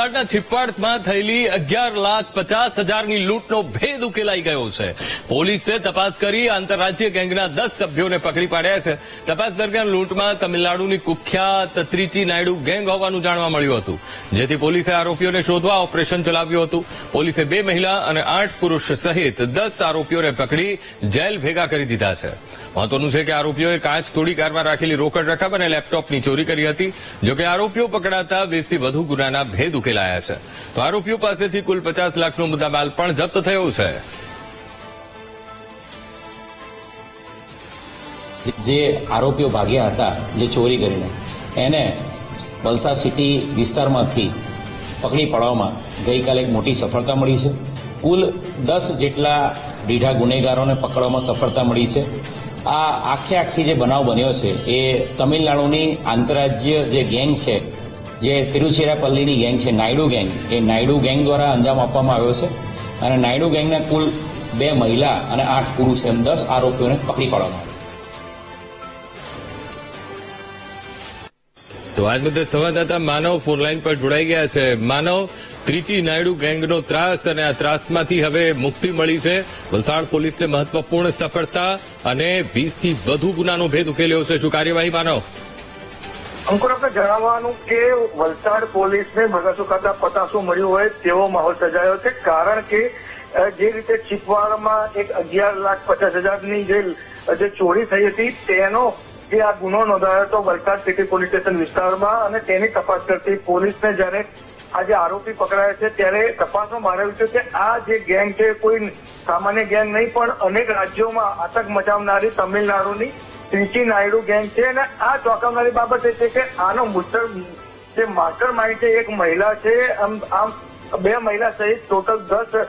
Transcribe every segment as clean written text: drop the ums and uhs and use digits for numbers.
વલસાડના છીપવાડમાં થયેલી 11,50,000ની લૂંટનો ભેદ ઉકેલાઈ ગયો છે. પોલીસે તપાસ કરી આંતરરાજ્ય ગેંગના 10 સભ્યોને પકડી પાડ્યા છે. તપાસ દરમિયાન લૂંટમાં તમિલનાડુની કુખ્યાત ત્રિચી નાયડુ ગેંગ હોવાનું જાણવા મળ્યું હતું, જેથી પોલીસે આરોપીઓને શોધવા ઓપરેશન ચલાવ્યું હતું. પોલીસે 2 મહિલા અને 8 પુરુષ સહિત 10 આરોપીઓને પકડી જેલ ભેગા કરી દીધા છે. મહત્વનું છે કે આરોપીઓએ કાચ તોડી કારમાં રાખેલી રોકડ રકમ અને લેપટોપની ચોરી કરી હતી. જોકે આરોપીઓ પકડાતા 20 થી વધુ ગુનાના ભેદ ઉકેલાયા છે. તો આરોપીઓ પાસેથી કુલ 50 લાખનો મુદ્દામાલ પણ જપ્ત થયો છે. જે આરોપીઓ ભાગ્યા હતા, જે ચોરી કરીને, એને વલસાડ સિટી વિસ્તારમાંથી પકડી પાડવામાં ગઈકાલે એક મોટી સફળતા મળી છે. કુલ 10 જેટલા રીઢા ગુનેગારોને પકડવામાં સફળતા મળી છે. આ આખી જે બનાવ બન્યો છે એ તમિલનાડુની આંતરરાજ્ય જે ગેંગ છે, જે તિરુચિરાપલ્લીની ગેંગ છે, નાયડુ ગેંગ, એ નાયડુ ગેંગ દ્વારા અંજામ આપવામાં આવ્યો છે. અને નાયડુ ગેંગના કુલ 2 મહિલા અને 8 પુરુષ એમ 10 આરોપીઓને પકડી પાડવામાં આવ્યા. તો આજ મુદ્દે સંવાદદાતા માનવ ફોનલાઈન પર જોડાઈ ગયા છે. માનવ, ત્રિચી નાયડુ ગેંગનો ત્રાસ અને આ ત્રાસમાંથી હવે મુક્તિ મળી છે. વલસાડ પોલીસને મહત્વપૂર્ણ સફળતા અને 20 થી વધુ ગુનાનો ભેદ ઉકેલ્યો છે. શું કાર્યવાહી, માનવ? અંકુર, આપણે જણાવવાનું કે વલસાડ પોલીસને બગાસુ ખાતા પતાસું મળ્યું હોય તેવો માહોલ સર્જાયો છે. કારણ કે જે રીતે છીપવાડમાં એક 11,50,000ની જે ચોરી થઈ હતી તેનો જે આ ગુનો નોંધાયો હતો વલસાડ સિટી પોલીસ સ્ટેશન વિસ્તારમાં, અને તેની તપાસ કરતી પોલીસને જ્યારે આ જે આરોપી પકડાયા છે ત્યારે તપાસમાં બહાર આવ્યું છે કે આ જે ગેંગ છે કોઈ સામાન્ય ગેંગ નહીં, પણ અનેક રાજ્યોમાં આતંક મચાવનારી તમિલનાડુની ત્રિચી નાયડુ ગેંગ છે. અને આ ચોંકાવનારી બાબત એ છે કે આનો જે માસ્ટર માઇન્ડ છે એક મહિલા છે. આમ 2 મહિલા સહિત ટોટલ 10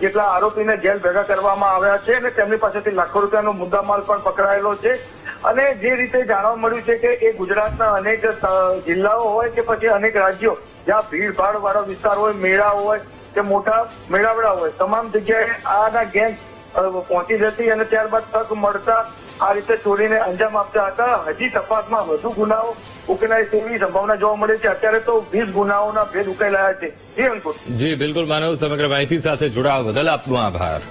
જેટલા આરોપીને જેલ ભેગા કરવામાં આવ્યા છે અને તેમની પાસેથી લાખો રૂપિયાનો મુદ્દામાલ પણ પકડાયેલો છે. અને જે રીતે જાણવા મળ્યું છે કે એ ગુજરાતના અનેક જિલ્લાઓ હોય કે પછી અનેક રાજ્યો જ્યાં ભીડભાડ વાળો વિસ્તાર હોય, મેળા હોય કે મોટા મેળાવડા હોય, તમામ જગ્યાએ આના ગેંગ પહોંચી જતી અને ત્યારબાદ તક મળતા આ રીતે ચોરીને અંજામ આપતા હતા. હજી તપાસમાં વધુ ગુનાઓ ઉકેલાય તેવી સંભાવના જોવા મળે છે. અત્યારે તો 20 ગુનાઓના ભેદ ઉકેલાયા છે. જી અંકુર. જી બિલકુલ માનવ, સમગ્ર માહિતી સાથે જોડાવા બદલ આપનો આભાર.